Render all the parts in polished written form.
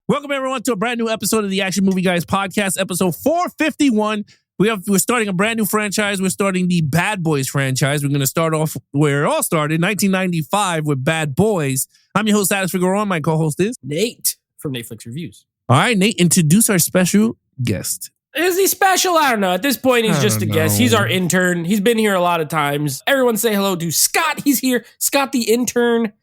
Welcome everyone to a brand new episode of the Action Movie Guys podcast, episode 451. We're starting a brand new franchise. We're starting the Bad Boys franchise. We're going to start off where it all started, 1995 with Bad Boys. I'm your host, Alex Figueroa. My co-host is Nate from Netflix Reviews. All right, Nate, introduce our special guest. Is he special? I don't know. At this point, he's just a guest. He's our intern. He's been here a lot of times. Everyone say hello to Scott. He's here. Scott, the intern.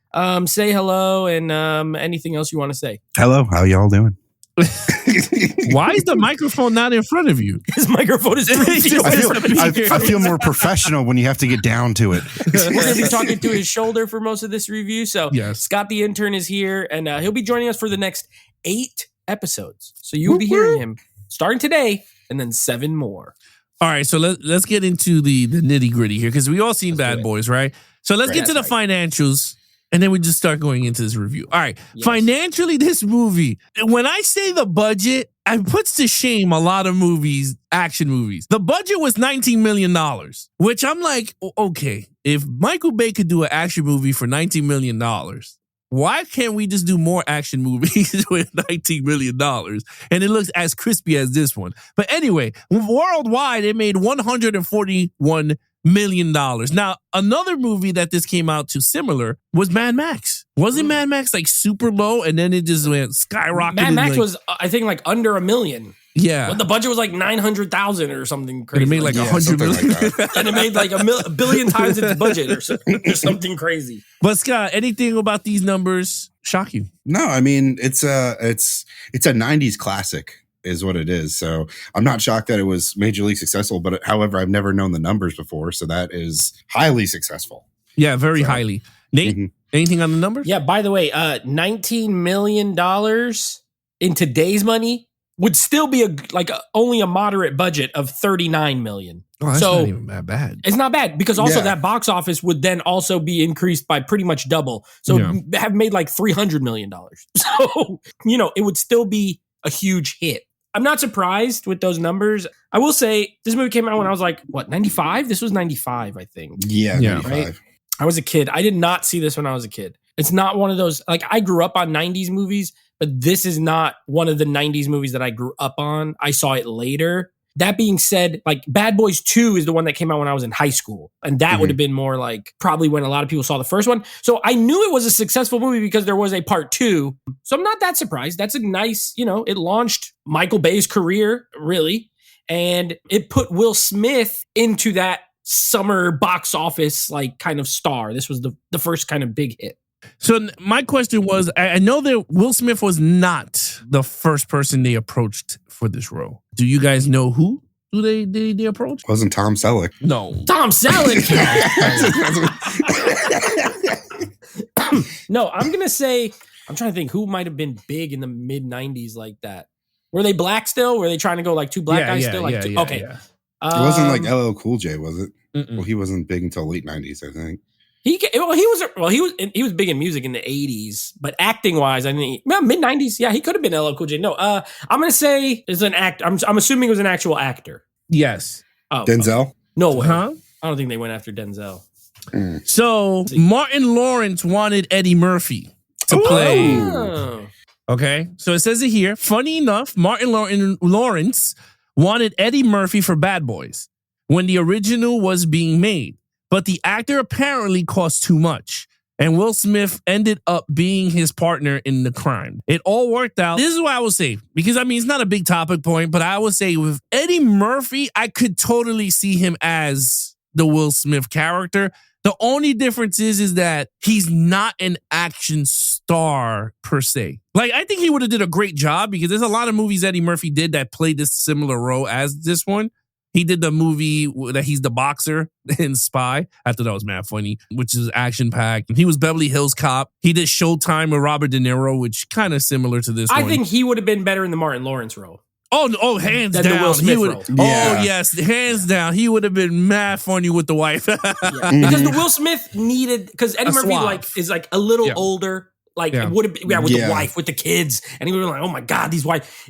Say hello and anything else you want to say. Hello, how y'all doing? Why is the microphone not in front of you? His microphone is 3 feet away. I feel more professional when you have to get down to it. We're going to be talking to his shoulder for most of this review. So Yes. Scott, the intern, is here, and he'll be joining us for the next 8 episodes. So you'll be hearing him starting today and then 7 more. All right, so let's get into the nitty gritty here because we all seen Bad Boys, right? So let's get to the financials. And then we just start going into this review. All right. Yes. Financially, this movie, when I say the budget, it puts to shame a lot of movies, action movies. The budget was $19 million, which I'm like, okay, if Michael Bay could do an action movie for $19 million, why can't we just do more action movies with $19 million? And it looks as crispy as this one. But anyway, worldwide, it made $141 million. Now, another movie that this came out to similar was Mad Max. Wasn't Mad Max like super low and then it just went skyrocketed? Mad Max was, I think, like under $1 million. Yeah. But the budget was like 900,000 or something crazy. And it made like 100 million. Like and it made like a billion times its budget or something crazy. But Scott, anything about these numbers shock you? No, I mean, it's a 90s classic is what it is. So I'm not shocked that it was majorly successful, but however, I've never known the numbers before. So that is highly successful. Yeah, very highly. Nate, anything on the numbers? Yeah, by the way, $19 million in today's money would still be only a moderate budget of $39 million. Oh, that's not even that bad. It's not bad because also that box office would then also be increased by pretty much double. So have made like $300 million. So, it would still be a huge hit. I'm not surprised with those numbers. I will say this movie came out when I was like, 95? This was 95, I think. Yeah, 95. Right? I was a kid. I did not see this when I was a kid. It's not one of those, like I grew up on 90s movies, but this is not one of the 90s movies that I grew up on. I saw it later. That being said, like Bad Boys 2 is the one that came out when I was in high school. And that would have been more like probably when a lot of people saw the first one. So I knew it was a successful movie because there was a part 2. So I'm not that surprised. That's a nice, it launched Michael Bay's career, really. And it put Will Smith into that summer box office, like kind of star. This was the first kind of big hit. So my question was, I know that Will Smith was not the first person they approached for this role. Do you guys know who they approached? Wasn't Tom Selleck? No. Tom Selleck! No, I'm going to say, I'm trying to think who might have been big in the mid-90s like that. Were they black still? Were they trying to go like two black guys still? Okay. Yeah. It wasn't like LL Cool J, was it? Well, he wasn't big until late 90s, I think. He was big in music in the 80s, but acting wise, I think mid 90s. Yeah, he could have been LL Cool J. No, I'm gonna say is an act. I'm assuming it was an actual actor. Yes. Oh, Denzel. No way. Huh? I don't think they went after Denzel. So Martin Lawrence wanted Eddie Murphy to play. Oh. Okay, so it says it here. Funny enough, Martin Lawrence wanted Eddie Murphy for Bad Boys when the original was being made. But the actor apparently cost too much, and Will Smith ended up being his partner in the crime. It all worked out. This is what I will say, because it's not a big topic point, but I will say with Eddie Murphy, I could totally see him as the Will Smith character. The only difference is that he's not an action star per se. Like, I think he would have did a great job because there's a lot of movies Eddie Murphy did that played this similar role as this one. He did the movie that he's the boxer in Spy. I thought that was mad funny, which is action-packed. He was Beverly Hills Cop. He did Showtime with Robert De Niro, which kind of similar to this one. I think he would have been better in the Martin Lawrence role. Oh, hands down. The Will Smith role. Yeah. Oh, yes, hands down. He would have been mad funny with the wife. Because the Will Smith needed, because Eddie Murphy is like a little older, it would have been with the wife, with the kids, and he would have been like, oh my God, these wife.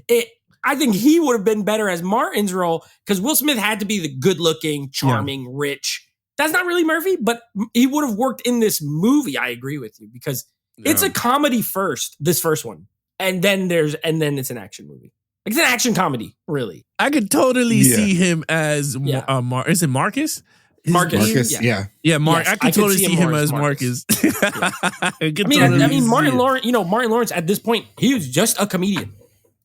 I think he would have been better as Martin's role because Will Smith had to be the good-looking, charming, rich. That's not really Murphy, but he would have worked in this movie. I agree with you because it's a comedy first. This first one, and then it's an action movie. Like, it's an action comedy, really. I could totally Yeah. see him as Yeah. Is it Marcus? Marcus, Yeah. yeah. Mark. Yes, I could totally see him as Marcus. Marcus. I could I mean, totally Martin see it. Lawrence. Martin Lawrence at this point, he was just a comedian.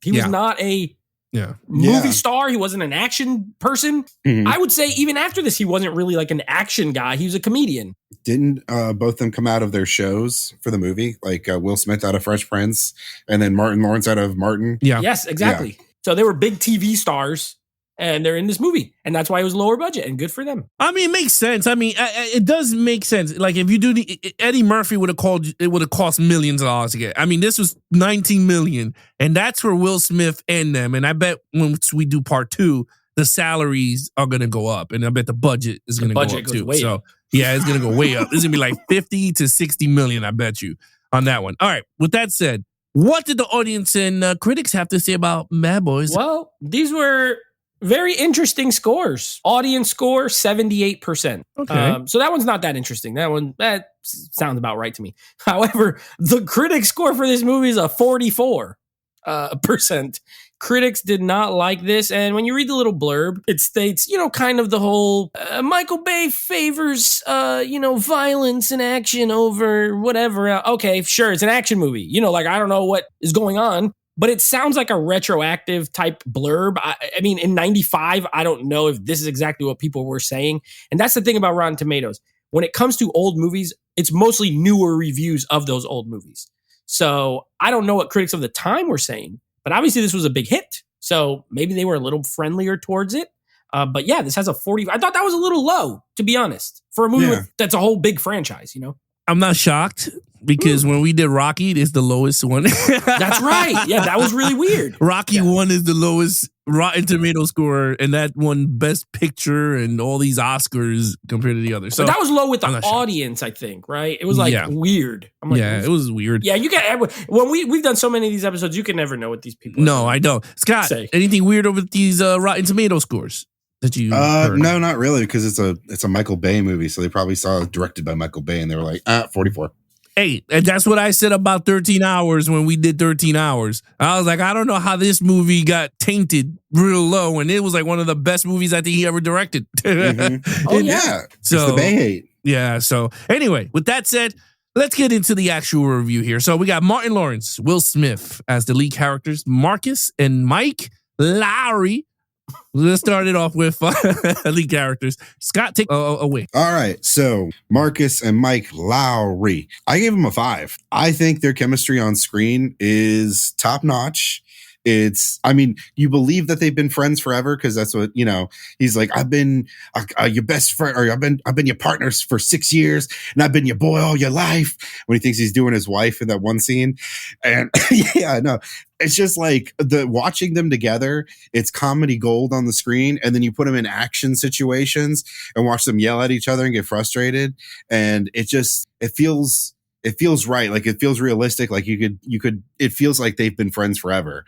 He was Yeah. not a Yeah. movie Yeah. star. He wasn't an action person. Mhm. I would say even after this, he wasn't really like an action guy. He was a comedian. Didn't both of them come out of their shows for the movie? Like Will Smith out of Fresh Prince, and then Martin Lawrence out of Martin. Yeah. Yes, exactly. So they were big TV stars, and they're in this movie, and that's why it was lower budget, and good for them. I mean, it makes sense. I mean, it does make sense. Like if you do Eddie Murphy would have cost millions of dollars to get. I mean, this was 19 million, and that's for Will Smith and them. And I bet once we do part 2, the salaries are gonna go up, and I bet the budget is gonna go budget up goes too. way So up. yeah, it's gonna go way up. It's gonna be like 50 to 60 million. I bet you on that one. All right. With that said, what did the audience and critics have to say about Bad Boys? Well, these were very interesting scores. Audience score 78%. Okay. So that one's not that interesting. That sounds about right to me. However, the critic score for this movie is a 44%. Critics did not like this, and when you read the little blurb, it states, kind of the whole Michael Bay favors, violence and action over whatever. Okay, sure, it's an action movie. Like, I don't know what is going on, but it sounds like a retroactive type blurb. I mean, in 95, I don't know if this is exactly what people were saying, and that's the thing about Rotten Tomatoes. When it comes to old movies, it's mostly newer reviews of those old movies. So I don't know what critics of the time were saying, but obviously this was a big hit. So maybe they were a little friendlier towards it. But yeah, this has a 40. I thought that was a little low, to be honest, for a movie that's a whole big franchise, I'm not shocked because when we did Rocky, it's the lowest one. That's right. Yeah, that was really weird. Rocky 1 is the lowest Rotten Tomato score, and that won Best Picture and all these Oscars compared to the others. So But that was low with I'm the not shocked. audience, I think, right? It was like weird. I'm like, yeah, it was weird. Yeah, you get when we've done so many of these episodes, you can never know what these people. No, are I don't. Scott, Say. anything weirder with these Rotten Tomato scores that you heard? No, not really, because it's a Michael Bay movie, so they probably saw it directed by Michael Bay, and they were like, 44. Hey, and that's what I said about 13 Hours when we did 13 Hours. I was like, I don't know how this movie got tainted real low, and it was like one of the best movies I think he ever directed. Mhm. Oh, yeah, So- it's the Bay hate. Yeah, so anyway, with that said, let's get into the actual review here. So we got Martin Lawrence, Will Smith as the lead characters, Marcus and Mike Lowry. Let's start it off with lead characters. Scott, take away. All right, so Marcus and Mike Lowry. I gave them a 5. I think their chemistry on screen is top notch. You believe that they've been friends forever because that's what, he's like, I've been your best friend, or I've been your partners for 6 years, and I've been your boy all your life, when he thinks he's doing his wife in that one scene. And yeah, no, it's just like watching them together, it's comedy gold on the screen, and then you put them in action situations and watch them yell at each other and get frustrated. And it feels right. Like, it feels realistic. Like it feels like they've been friends forever.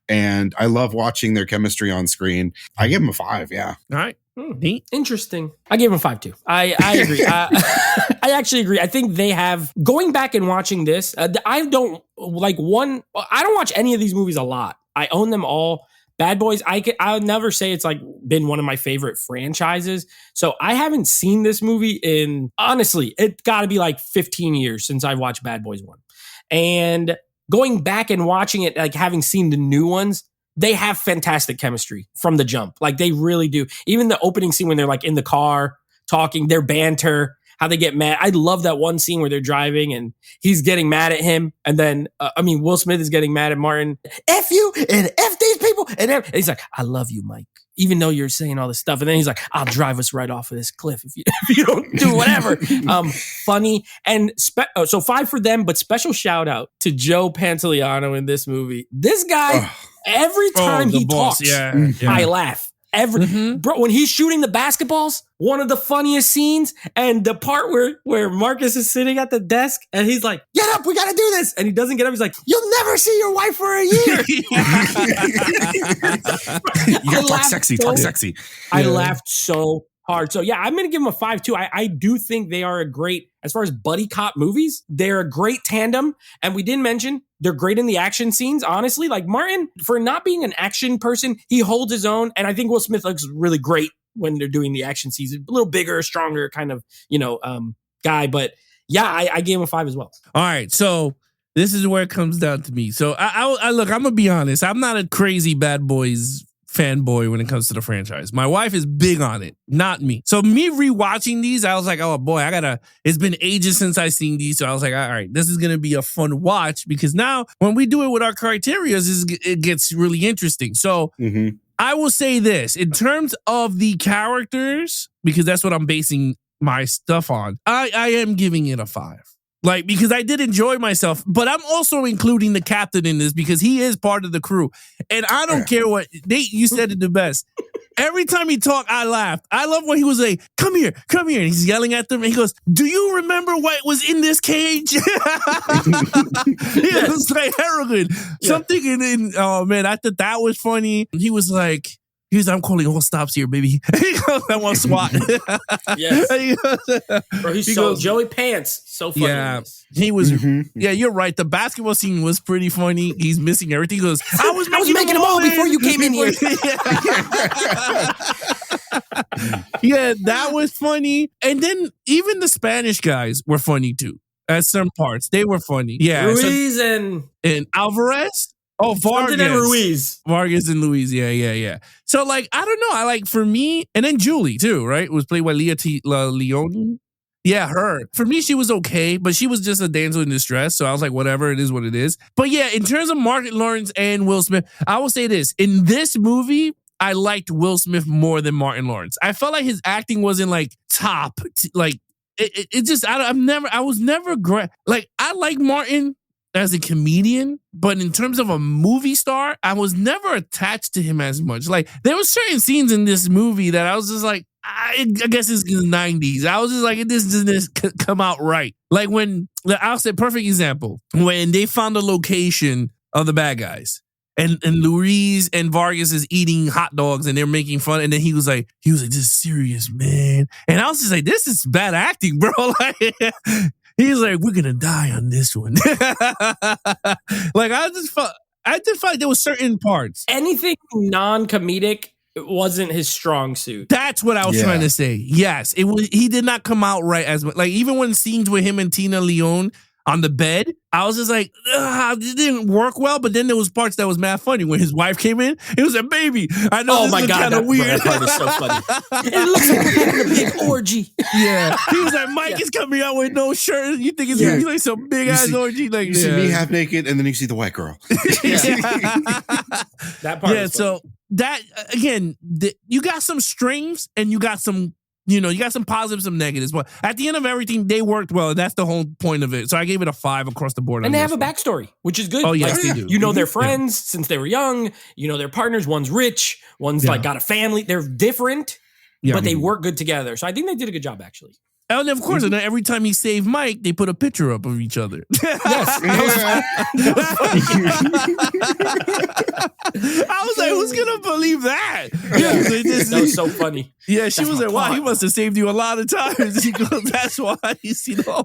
And I love watching their chemistry on screen. I give them a 5. Yeah. All right. Neat. Interesting. I gave him 5 too. I agree. I actually agree. I think they have, going back and watching this, I don't watch any of these movies a lot. I own them all. Bad Boys, I would never say it's like been one of my favorite franchises. So I haven't seen this movie in, honestly, it got to be like 15 years since I watched Bad Boys 1. And going back and watching it, like having seen the new ones, they have fantastic chemistry from the jump. Like, they really do. Even the opening scene when they're like in the car talking, their banter, how they get mad. I love that one scene where they're driving and he's getting mad at him. And then, Will Smith is getting mad at Martin. F you and F these people. And he's like, I love you, Mike, even though you're saying all this stuff. And then he's like, I'll drive us right off of this cliff if you don't do whatever. Funny. And so 5 for them, but special shout out to Joe Pantoliano in this movie. This guy, every time the he boss. talks, Yeah. I laugh. Bro, when he's shooting the basketballs, one of the funniest scenes, and the part where Marcus is sitting at the desk and he's like, get up, we gotta do this. And he doesn't get up. He's like, you'll never see your wife for a year. You gotta talk sexy. I laughed so hard. So yeah, I'm going to give them a 5 too. I do think they are a great, as far as buddy cop movies, they're a great tandem. And we didn't mention, They're great in the action scenes, honestly. Like Martin, for not being an action person, he holds his own. And I think Will Smith looks really great when they're doing the action scenes. A little bigger, stronger kind of, guy. But yeah, I gave him a 5 as well. All right, so this is where it comes down to me. So I look, I'm gonna be honest. I'm not a crazy Bad Boys fanboy when it comes to the franchise. My wife is big on it, not me. So me rewatching these, I was like, oh boy, it's been ages since I seen these. So I was like, all right, this is going to be a fun watch because now when we do it with our criterias, it gets really interesting. So I will say this, in terms of the characters, because that's what I'm basing my stuff on, I am giving it a 5. Like, because I did enjoy myself, but I'm also including the captain in this because he is part of the crew. And I don't care what, Nate, you said it the best. Every time he talked, I laughed. I love when he was like, come here. And he's yelling at them. And he goes, do you remember what was in this cage? It was like heroin. Yeah. Something in, oh man, I thought that was funny. He was like, I'm calling all stops here, baby. He goes, I want SWAT. Yes. Bro, he goes, Joey Pants. So funny. Yeah, he was. Yeah, you're right. The basketball scene was pretty funny. He's missing everything. He goes, I was making them all before you came in here. Yeah, that was funny. And then even the Spanish guys were funny too. At some parts, they were funny. Yeah, Ruiz and Alvarez. Oh, Vargas. And Ruiz. Vargas and Luis. Yeah. So, like, I don't know. I like, for me, and then Julie, too, right? It was played by Leone. Yeah, her. For me, she was okay, but she was just a damsel in distress. So I was like, whatever, it is what it is. But yeah, in terms of Martin Lawrence and Will Smith, I will say this. In this movie, I liked Will Smith more than Martin Lawrence. I felt like his acting wasn't like top. Like, it just, I was never great. Like, I like Martin as a comedian, but in terms of a movie star, I was never attached to him as much. Like, there were certain scenes in this movie that I was just like, I guess it's in the 90s. I was just like, this doesn't come out right. Like when, I'll say, perfect example, when they found the location of the bad guys. And Luis and Vargas is eating hot dogs and they're making fun. And then he was like, this is serious, man. And I was just like, this is bad acting, bro. Like, he's like, we're gonna die on this one. Like, I just felt like there was certain parts. Anything non-comedic wasn't his strong suit. That's what I was trying to say. Yes, it was. He did not come out right as much. Like, even when scenes with him and Tina Leone on the bed, I was just like, it didn't work well. But then there was parts that was mad funny. When his wife came in, it was like, baby, I know this is kind of weird. That part is so funny. It looks like we're having a big orgy. Yeah. He was like, Mike is coming out with no shirt. You think it's gonna be like some big ass orgy? Like, you see me half naked and then you see the white girl. That part is so that, again, you got some strings and you got some, you got some positives, some negatives, but at the end of everything, they worked well. And that's the whole point of it. So I gave it a 5 across the board. And they have a backstory, which is good. Oh, yes, they do. You know, they're friends since they were young. You know, their partners. One's rich. One's like got a family. They're different, but they work good together. So I think they did a good job, actually. And of course, and then every time he saved Mike, they put a picture up of each other. Yes. I was like, who's going to believe that? That was so funny. Yeah, she was like, wow, he must have saved you a lot of times. He goes, that's why you see the whole.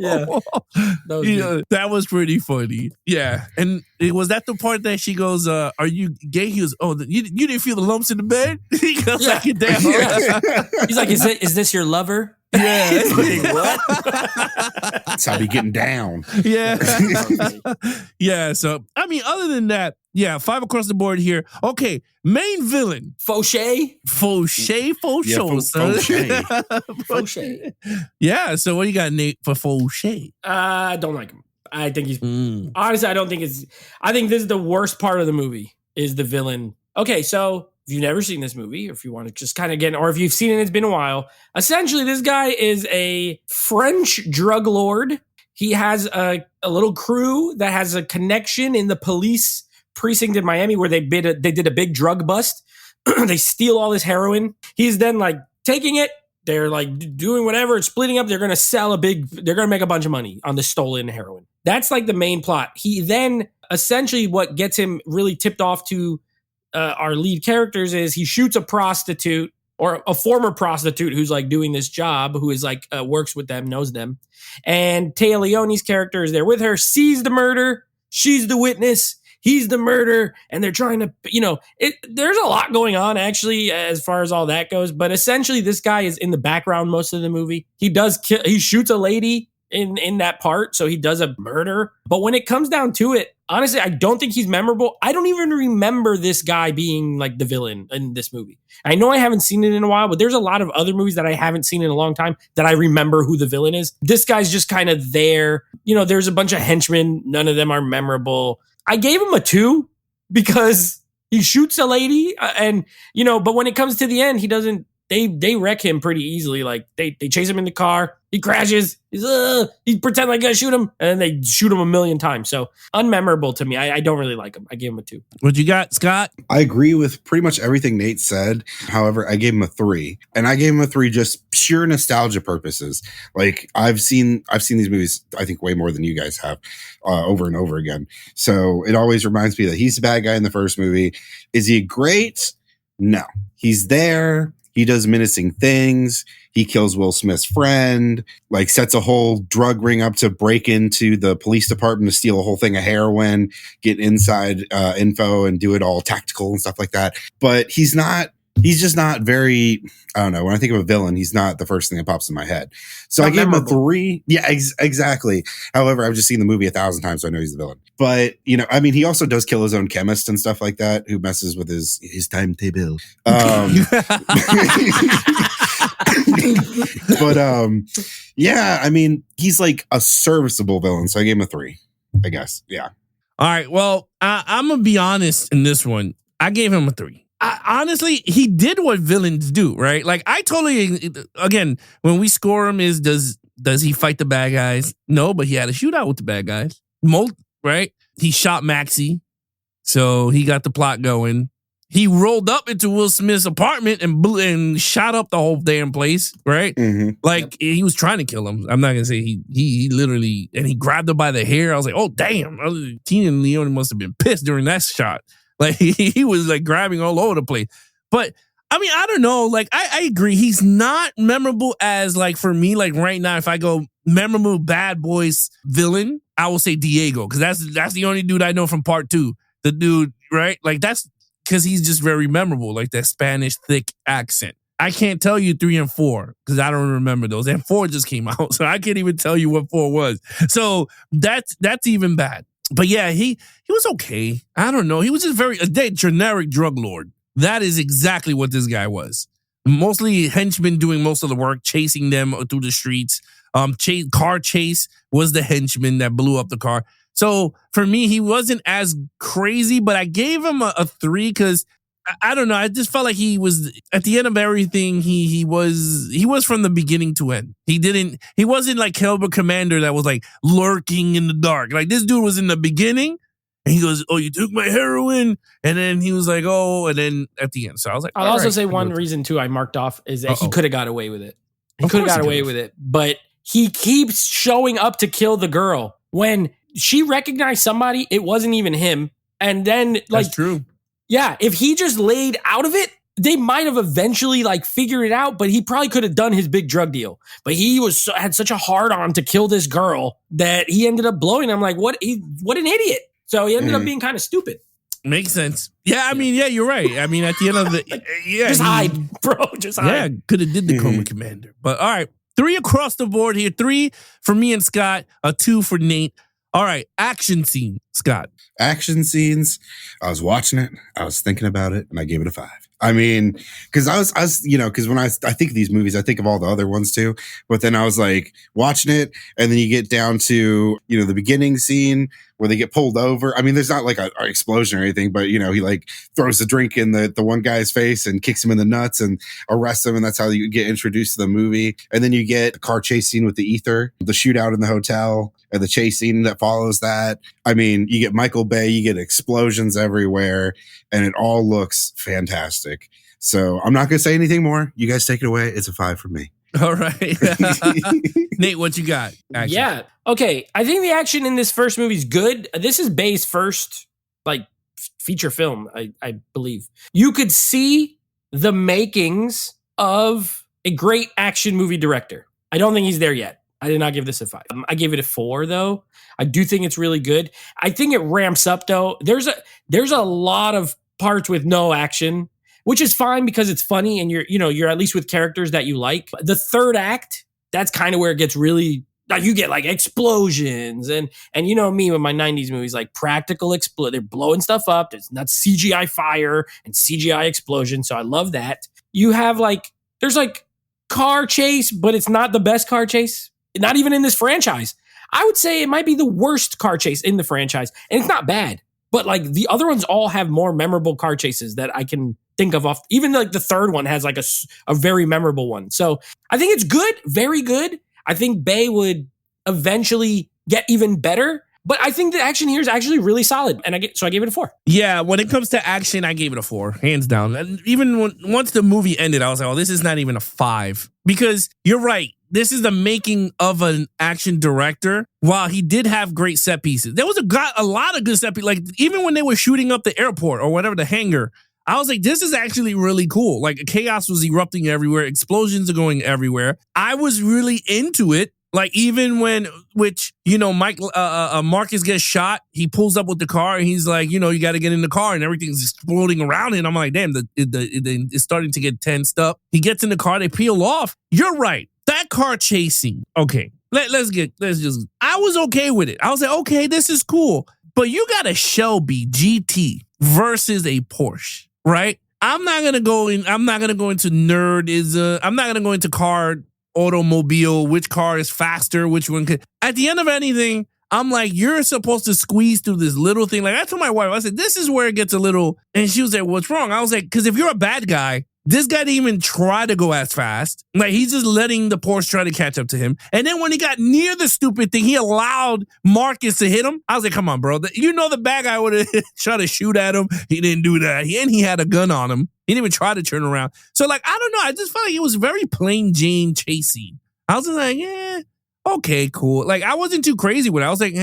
That was pretty funny. Yeah. And was that the part that she goes, are you gay? He goes, you didn't feel the lumps in the bed? He goes, like, damn. He's like, is this your lover? Yeah. What? That's how we getting down. Yeah. Yeah. So, I mean, other than that, 5 across the board here. Okay. Main villain. Fauché. Yeah. So, what do you got, Nate, for Fauché? I don't like him. I think he's honestly, I think this is the worst part of the movie is the villain. Okay. So, if you've never seen this movie, or if you want to just kind of get, or if you've seen it, it's been a while. Essentially, this guy is a French drug lord. He has a little crew that has a connection in the police precinct in Miami where they did a big drug bust. They steal all this heroin. He's then like taking it. They're like doing whatever, splitting up. They're going to make a bunch of money on the stolen heroin. That's like the main plot. He then essentially what gets him really tipped off to our lead characters is he shoots a prostitute or a former prostitute who's like doing this job, who is like works with them, knows them. And Téa Leone's character is there with her, sees the murder, she's the witness, he's the murderer, and they're trying to, there's a lot going on actually as far as all that goes. But essentially, this guy is in the background most of the movie. He does he shoots a lady in that part, so he does a murder. But when it comes down to it, honestly, I don't think he's memorable. I don't even remember this guy being like the villain in this movie. I know I haven't seen it in a while, but there's a lot of other movies that I haven't seen in a long time that I remember who the villain is. This guy's just kind of there. There's a bunch of henchmen. None of them are memorable. I gave him a 2 because he shoots a lady but when it comes to the end, he doesn't, they wreck him pretty easily. Like they chase him in the car. He crashes. He pretends like gonna shoot him, and then they shoot him a million times. So unmemorable to me. I don't really like him. I gave him a 2. What you got, Scott? I agree with pretty much everything Nate said. However, I gave him a 3, and I gave him a 3 just pure nostalgia purposes. Like I've seen these movies, I think way more than you guys have, over and over again. So it always reminds me that he's the bad guy in the first movie. Is he great? No, he's there. He does menacing things. He kills Will Smith's friend, like sets a whole drug ring up to break into the police department to steal a whole thing of heroin, get inside info and do it all tactical and stuff like that. But he's just not very, I don't know. When I think of a villain, he's not the first thing that pops in my head. So Not I gave him a memorable. 3. Yeah, exactly. However, I've just seen the movie 1,000 times, so I know he's the villain. But, he also does kill his own chemist and stuff like that, who messes with his timetable. He's like a serviceable villain. So I gave him a 3, I guess. Yeah. All right. Well, I'm going to be honest in this one. I gave him a 3. Honestly, he did what villains do, right? Like I totally, again, when we score him does he fight the bad guys? No, but he had a shootout with the bad guys. Right? He shot Maxie. So he got the plot going. He rolled up into Will Smith's apartment and shot up the whole damn place, right? Mm-hmm. Like he was trying to kill him. I'm not gonna say he literally, and he grabbed her by the hair. I was like, oh damn, Tina Leone must have been pissed during that shot. Like he was like grabbing all over the place. But I don't know. Like I agree, he's not memorable as like for me. Like right now, if I go memorable Bad Boys villain, I will say Diego because that's the only dude I know from part 2. The dude, right? Like that's. Because he's just very memorable, like that Spanish thick accent. I can't tell you 3 and 4 because I don't remember those. And 4 just came out, so I can't even tell you what 4 was. So that's even bad. But yeah, he was okay. I don't know. He was just a generic drug lord. That is exactly what this guy was. Mostly henchmen doing most of the work, chasing them through the streets. Car chase was the henchman that blew up the car. So for me, he wasn't as crazy, but I gave him a 3 because I don't know. I just felt like he was at the end of everything. He was from the beginning to end. He wasn't like Cobra Commander that was like lurking in the dark. Like this dude was in the beginning and he goes, oh, you took my heroin. And then he was like, oh, and then at the end. So I was like, I'll also say one reason too I marked off is that he could have got away with it. He could have got away with it, but he keeps showing up to kill the girl when she recognized somebody, it wasn't even him. And then, like, that's true. Yeah, if he just laid out of it, they might have eventually, like, figured it out, but he probably could have done his big drug deal. But he had such a hard on to kill this girl that he ended up blowing. I'm like, what an idiot. So he ended up being kind of stupid. Makes sense. Yeah, I mean, yeah, you're right. I mean, at the end of the, just hide, bro. Just hide. Yeah, could have did the Cobra Commander. But all right, 3 across the board here. 3 for me and Scott, a 2 for Nate. All right, action scene, Scott. Action scenes. I was watching it. I was thinking about it, and I gave it a 5. I mean, because I was, because when I think of these movies, I think of all the other ones too. But then I was like watching it, and then you get down to the beginning scene where they get pulled over. I mean, there's not like an explosion or anything, but he like throws a drink in the one guy's face and kicks him in the nuts and arrests him, and that's how you get introduced to the movie. And then you get the car chase scene with the ether, the shootout in the hotel, and the chase scene that follows that. I mean, you get Michael Bay, you get explosions everywhere, and it all looks fantastic. So I'm not going to say anything more. You guys take it away. It's a 5 for me. All right. Nate, what you got? Action. Yeah. Okay. I think the action in this first movie is good. This is Bay's first like feature film, I believe. You could see the makings of a great action movie director. I don't think he's there yet. I did not give this a 5. I gave it a 4 though. I do think it's really good. I think it ramps up though. There's a lot of parts with no action, which is fine because it's funny and you're at least with characters that you like. The third act, that's kind of where it gets really, like, you get like explosions and you know me with my 90s movies, like practical they're blowing stuff up. There's not CGI fire and CGI explosion. So I love that. You have there's car chase, but it's not the best car chase. Not even in this franchise. I would say it might be the worst car chase in the franchise. And it's not bad. But the other ones all have more memorable car chases that I can think of off. Even the third one has a very memorable one. So I think it's good. Very good. I think Bay would eventually get even better. But I think the action here is actually really solid. And I gave it a 4. Yeah, when it comes to action, I gave it a 4, hands down. And even once the movie ended, I was like, oh, this is not even a 5. Because you're right. This is the making of an action director. While he did have great set pieces, there was a lot of good set pieces. Like, even when they were shooting up the airport or whatever, the hangar, I was like, this is actually really cool. Like, chaos was erupting everywhere. Explosions are going everywhere. I was really into it. Like, even when, Marcus gets shot, he pulls up with the car and he's like, you got to get in the car and everything's exploding around him. I'm like, damn, it's starting to get tensed up. He gets in the car, they peel off. You're right. That car chasing, okay, I was okay with it. I was like, okay, this is cool. But you got a Shelby GT versus a Porsche, right? I'm not going to go into nerdism. I'm not going to go into car automobile, which car is faster, which one could. At the end of anything, I'm like, you're supposed to squeeze through this little thing. Like, I told my wife, I said, this is where it gets a little, and she was like, what's wrong? I was like, because if you're a bad guy, this guy didn't even try to go as fast. Like, he's just letting the Porsche try to catch up to him. And then when he got near the stupid thing, he allowed Marcus to hit him. I was like, come on, bro. The bad guy would have tried to shoot at him. He didn't do that. And he had a gun on him. He didn't even try to turn around. So, I don't know. I just felt like it was very plain Jane chasing. I was just like, okay, cool. I wasn't too crazy with it. I was like,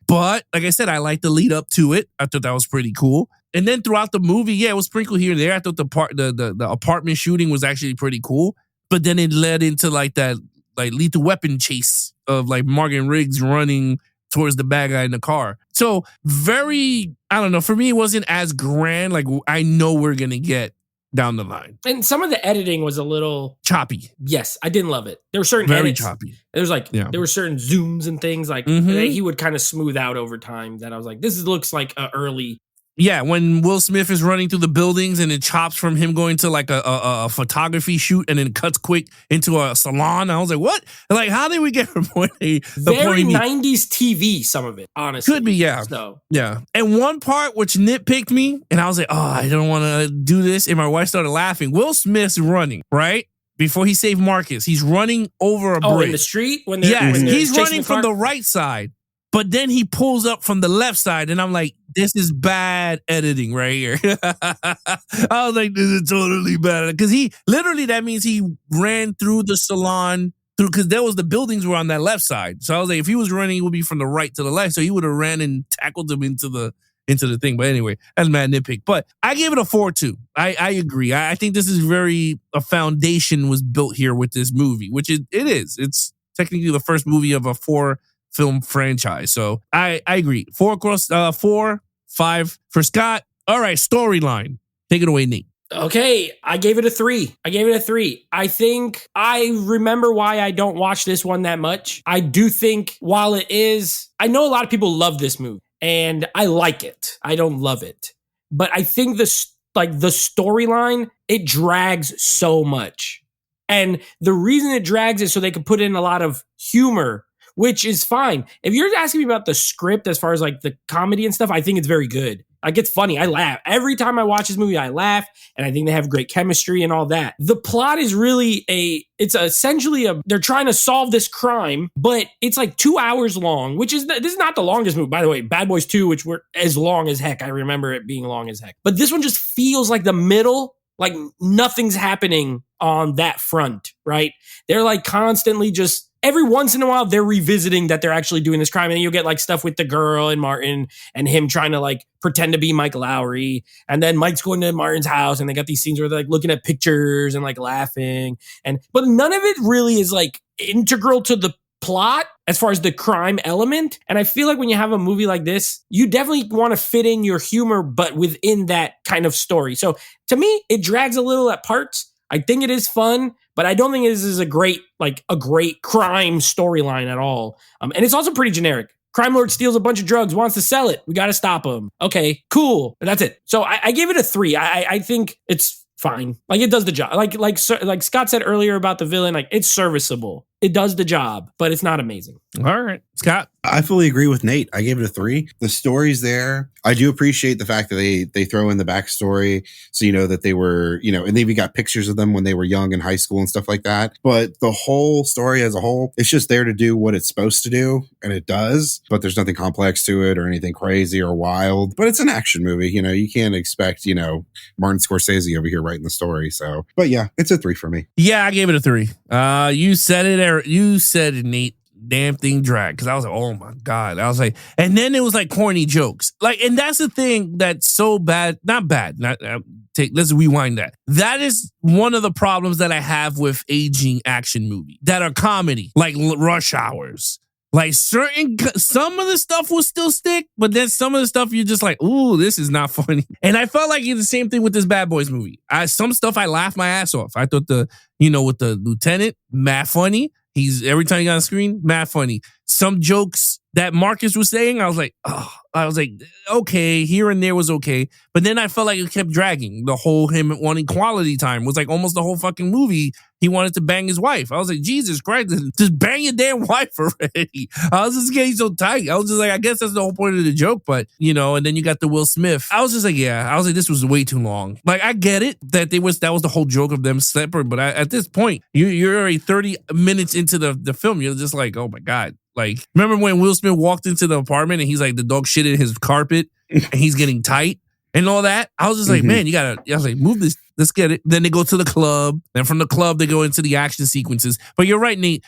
But, like I said, I liked the lead up to it. I thought that was pretty cool. And then throughout the movie, it was sprinkled here and there. I thought the apartment shooting was actually pretty cool. But then it led into that lethal weapon chase of Morgan Riggs running towards the bad guy in the car. So very, I don't know. For me, it wasn't as grand. I know we're going to get down the line. And some of the editing was a little choppy. Yes, I didn't love it. There were certain very edits. Choppy. There was there were certain zooms and things that he would kind of smooth out over time that I was like, this looks like a early. Yeah, when Will Smith is running through the buildings and it chops from him going to a photography shoot and then cuts quick into a salon. I was like, what? How did we get from point A to very point B? 90s TV, some of it, honestly. Could be, yeah. So. Yeah. And one part which nitpicked me, and I was like, oh, I don't want to do this. And my wife started laughing. Will Smith's running, right? Before he saved Marcus, he's running over a bridge. Oh, in the street? Yes, he's running from the right side. But then he pulls up from the left side, and I'm like, this is bad editing right here. I was like, this is totally bad. Because that means he ran through the salon, because there was the buildings were on that left side. So I was like, if he was running, it would be from the right to the left. So he would have ran and tackled him into the thing. But anyway, that's mad nitpick. But I gave it a 4 too. I agree. I think this is a foundation was built here with this movie, which it is. It's technically the first movie of a 4-film franchise. So I agree. 4, 5 for Scott. All right, storyline. Take it away, Nate. Okay, I gave it a 3. I think I remember why I don't watch this one that much. I do think while I know a lot of people love this movie and I like it. I don't love it. But I think the storyline, it drags so much. And the reason it drags is so they can put in a lot of humor, which is fine. If you're asking me about the script as far as the comedy and stuff, I think it's very good. It's funny. I laugh. Every time I watch this movie, I laugh. And I think they have great chemistry and all that. The plot is really they're trying to solve this crime, but it's 2 hours long, this is not the longest movie. By the way, Bad Boys 2, which were as long as heck. I remember it being long as heck. But this one just feels like the middle, nothing's happening on that front, right? They're constantly just, every once in a while, they're revisiting that they're actually doing this crime. And then you'll get stuff with the girl and Martin and him trying to pretend to be Mike Lowry. And then Mike's going to Martin's house and they got these scenes where they're looking at pictures and laughing. But none of it really is integral to the plot as far as the crime element. And I feel like when you have a movie like this, you definitely want to fit in your humor, but within that kind of story. So to me, it drags a little at parts. I think it is fun, but I don't think this is a great crime storyline at all. And it's also pretty generic. Crime lord steals a bunch of drugs, wants to sell it. We got to stop him. Okay, cool. But that's it. So I gave it a 3. I think it's fine. Like, it does the job. Like Scott said earlier about the villain, like, it's serviceable. It does the job, but it's not amazing. All right, Scott. I fully agree with Nate. I gave it a 3. The story's there. I do appreciate the fact that they throw in the backstory, so you know that they were, and they even got pictures of them when they were young in high school and stuff like that. But the whole story as a whole, it's just there to do what it's supposed to do, and it does. But there's nothing complex to it or anything crazy or wild. But it's an action movie. You can't expect Martin Scorsese over here writing the story. So, but yeah, it's a 3 for me. Yeah, I gave it a 3. You said it, Eric. You said it, Nate. Damn thing dragged, because I was like, oh my God. I was like, and then it was like corny jokes. Like, and that's the thing that's so bad. Not bad. Let's rewind that. That is one of the problems that I have with aging action movies that are comedy, like Rush Hours. Like, some of the stuff will still stick, but then some of the stuff you're just like, ooh, this is not funny. And I felt like it's the same thing with this Bad Boys movie. Some stuff I laughed my ass off. I thought with the lieutenant, mad funny. Every time he got on screen, mad funny. Some jokes that Marcus was saying, I was like, okay, here and there was okay. But then I felt like it kept dragging. The whole him wanting quality time was like almost the whole fucking movie. He wanted to bang his wife. I was like, Jesus Christ, just bang your damn wife already. I was just getting so tight. I was just like, I guess that's the whole point of the joke. But, and then you got the Will Smith. I was just like, this was way too long. Like, I get it that that was the whole joke of them separate. But at this point, you're already 30 minutes into the film. You're just like, oh my God. Like, remember when Will Smith walked into the apartment and he's like, the dog shit in his carpet and he's getting tight and all that? I was just like, man, I was like, move this, let's get it. Then they go to the club. Then from the club, they go into the action sequences. But you're right, Nate.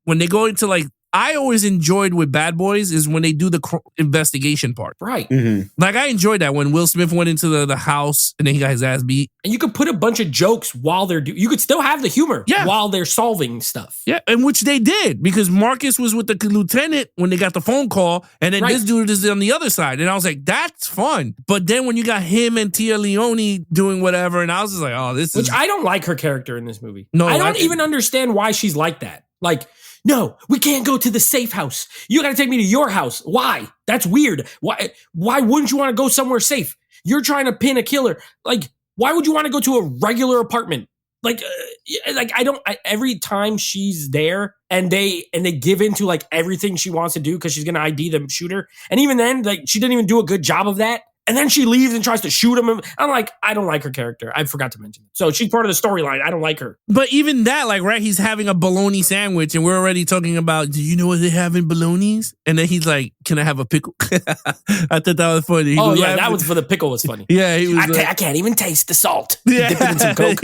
When they go into I always enjoyed with Bad Boys is when they do the investigation part. Right. Mm-hmm. Like, I enjoyed that when Will Smith went into the house and then he got his ass beat. And you could put a bunch of jokes while you could still have the humor while they're solving stuff. Yeah, and which they did, because Marcus was with the lieutenant when they got the phone call, and then this dude is on the other side. And I was like, that's fun. But then when you got him and Tia Leone doing whatever, and I was just like, oh, Which I don't like her character in this movie. No, I don't even understand why she's like that. Like, no, we can't go to the safe house. You got to take me to your house. Why? That's weird. Why wouldn't you want to go somewhere safe? You're trying to pin a killer. Like, why would you want to go to a regular apartment? Every time she's there and they give into like everything she wants to do because she's going to ID the shooter. And even then, like, she didn't even do a good job of that. And then she leaves and tries to shoot him. I'm like, I don't like her character. I forgot to mention it. So she's part of the storyline. I don't like her. But even that, he's having a bologna sandwich and we're already talking about, do you know what they have in bolognas? And then he's like, can I have a pickle? I thought that was funny. That was for the pickle was funny. Yeah. He was I can't even taste the salt. Yeah. Dip it in some Coke.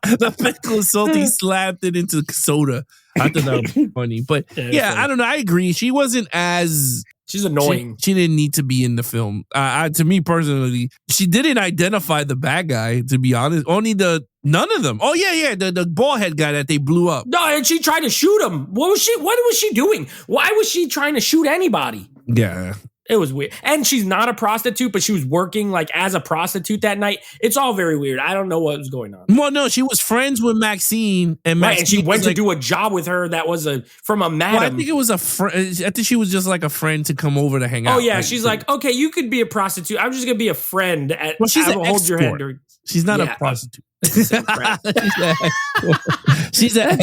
The pickle is salty. He slapped it into soda. I thought that was funny. But funny. I don't know. I agree. She wasn't as... She's annoying. She didn't need to be in the film. To me personally, she didn't identify the bad guy, to be honest. None of them. Oh, yeah. The bald head guy that they blew up. No, and she tried to shoot him. What was she doing? Why was she trying to shoot anybody? Yeah. It was weird. And she's not a prostitute, but she was working like as a prostitute that night. It's all very weird. I don't know what was going on. Well, no, she was friends with Maxine. And she went to do a job with her that was from a madam. Well, I think it was a friend. I think she was just like a friend to come over to hang out. Oh, yeah. She's like, okay, you could be a prostitute. I'm just going to be a friend. She's an hold your hand. She's not a prostitute. She's the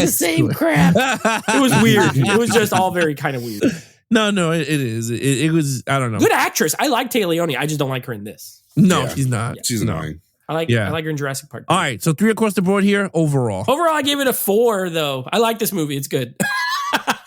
same crap. It was weird. It was just all very kind of weird. No, it is. It was, I don't know. Good actress. I like Tia Leone. I just don't like her in this. No, she's not. Yeah. She's annoying. I like her in Jurassic Park. All right, so 3 across the board here overall. Overall, I gave it a 4, though. I like this movie. It's good.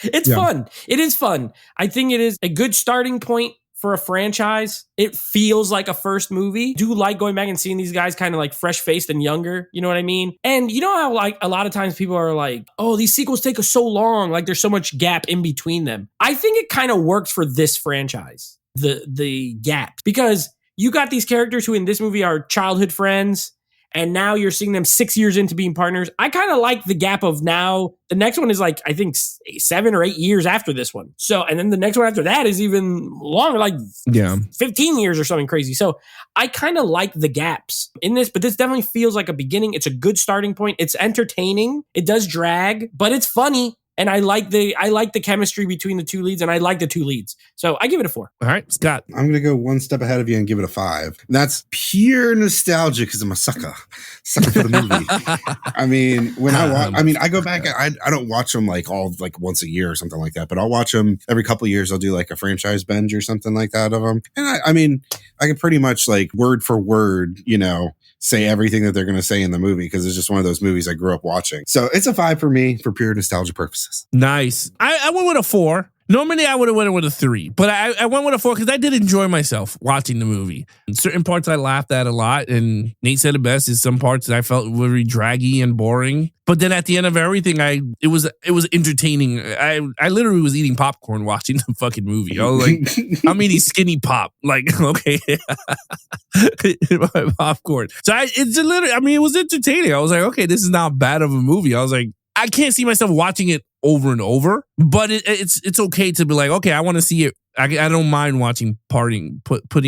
It's fun. It is fun. I think it is a good starting point for a franchise. It feels like a first movie. Do like going back and seeing these guys kind of like fresh-faced and younger. You know what I mean? And you know how like a lot of times people are like, oh, these sequels take us so long. Like there's so much gap in between them. I think it kind of works for this franchise, the gap. Because you got these characters who in this movie are childhood friends. and now you're seeing them 6 years into being partners. I kind of like the gap of now. The next one is like, I think 7 or 8 years after this one. So, and then the next one after that is even longer, like 15 years or something crazy. So I kind of like the gaps in this, but this definitely feels like a beginning. It's a good starting point. It's entertaining. It does drag, but it's funny. And I like the chemistry between the two leads, and I like the two leads. So I give it a 4. All right, Scott. I'm going to go one step ahead of you and give it a 5. That's pure nostalgia because I'm a sucker for the movie. I mean, when I go back, I don't watch them like once a year or something like that, but I'll watch them every couple of years. I'll do like a franchise binge or something like that of them. And I mean, I can pretty much like word for word, say everything that they're going to say in the movie because it's just one of those movies I grew up watching. So it's a 5 for me for pure nostalgia purposes. Nice. I went with a 4. Normally, I would have went with a 3, but I went with a 4 because I did enjoy myself watching the movie. In certain parts I laughed at a lot, and Nate said it best. Is some parts that I felt very draggy and boring. But then at the end of everything, it was entertaining. I literally was eating popcorn watching the fucking movie. I was like, I'm eating skinny pop. Like, okay, my popcorn. So it was entertaining. I was like, okay, this is not bad of a movie. I was like, I can't see myself watching it over and over, but it's okay to be like, okay, I want to see it. I don't mind watching putting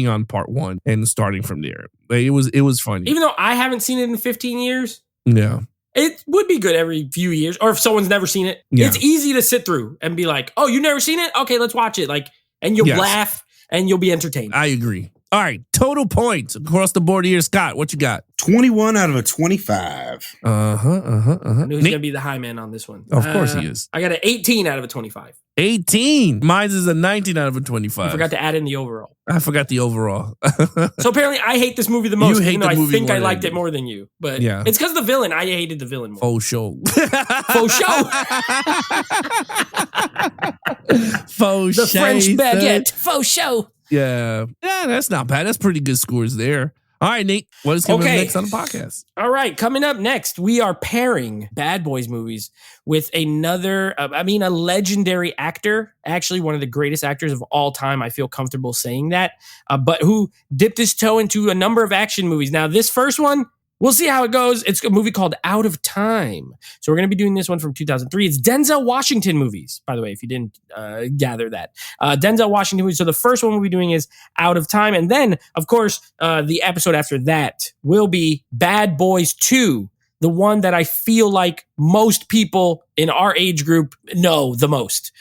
on part 1 and starting from there. Like, it was funny. Even though I haven't seen it in 15 years. Yeah. It would be good every few years, or if someone's never seen it, It's easy to sit through and be like, oh, you never seen it? Okay, let's watch it. Like, and you'll laugh and you'll be entertained. I agree. All right, total points across the board here. Scott, what you got? 21 out of a 25. I knew who's going to be the high man on this one. Of course he is. I got an 18 out of a 25. 18. Mine is a 19 out of a 25. I forgot to add in the overall. I forgot the overall. So apparently I hate this movie the most. You hate even though the movie I think more I than liked me. it more than you. But Yeah. it's because of the villain. I hated the villain more. Faux show. Faux show. Faux The show, French son. baguette. Faux show. Yeah, that's not bad. That's pretty good scores there. All right, Nate, what is coming up next on the podcast? All right, coming up next, we are pairing Bad Boys movies with a legendary actor, actually one of the greatest actors of all time. I feel comfortable saying that, but who dipped his toe into a number of action movies. Now, this first one, we'll see how it goes. It's a movie called Out of Time. So we're going to be doing this one from 2003. It's Denzel Washington movies, by the way, if you didn't gather that. Denzel Washington movies. So the first one we'll be doing is Out of Time. And then, of course, the episode after that will be Bad Boys 2, the one that I feel like most people in our age group know the most.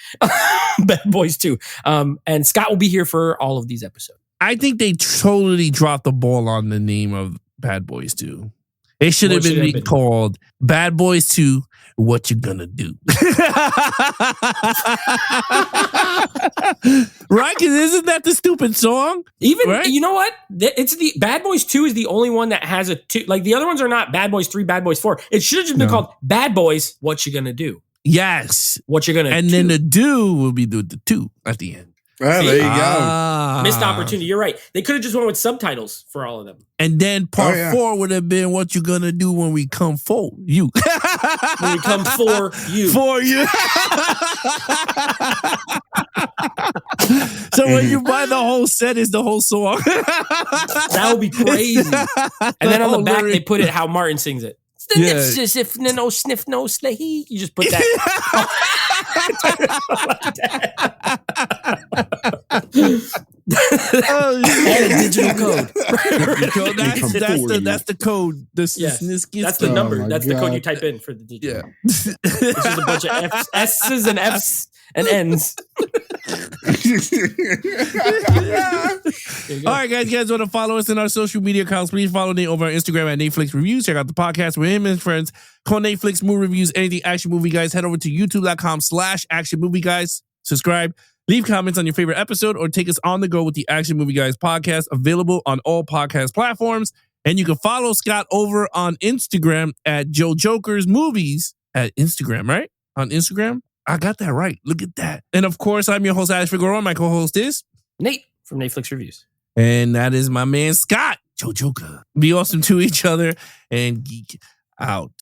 Bad Boys 2. And Scott will be here for all of these episodes. I think they totally dropped the ball on the name of Bad Boys 2. It should have been called Bad Boys 2, What You Gonna Do? Right? Because isn't that the stupid song? Even, right? You know what? It's the Bad Boys 2 is the only one that has a 2. Like the other ones are not Bad Boys 3, Bad Boys 4. It should have just been called Bad Boys, What You Gonna Do? Yes. What You Gonna Do? And then the do will be the 2 at the end. Well, there you go. Missed opportunity. You're right. They could have just went with subtitles for all of them. And then part 4 would have been What You Gonna Do When We Come For You. When we come for you. For you. So when you buy the whole set, is the whole song. That would be crazy. And then on the back, they put it how Martin sings it. If no sniff no slay. You just put that. And a digital code. That's the code. That's the number. That's the code you type in for the digital. Yeah. It's just a bunch of S's and F's and N's. All right, guys. You guys want to follow us in our social media accounts? Please follow Nate over on Instagram at Netflix Reviews. Check out the podcast with him and his friends called Netflix Movie Reviews. Anything Action Movie Guys. Head over to youtube.com/Action Movie Guys. Subscribe. Leave comments on your favorite episode or take us on the go with the Action Movie Guys podcast, available on all podcast platforms. And you can follow Scott over on Instagram at Joe Joker's Movies at Instagram, right? On Instagram? I got that right. Look at that. And of course, I'm your host, Alex Figueroa. My co-host is Nate from Netflix Reviews. And that is my man, Scott, Joe Joker. Be awesome to each other and geek out.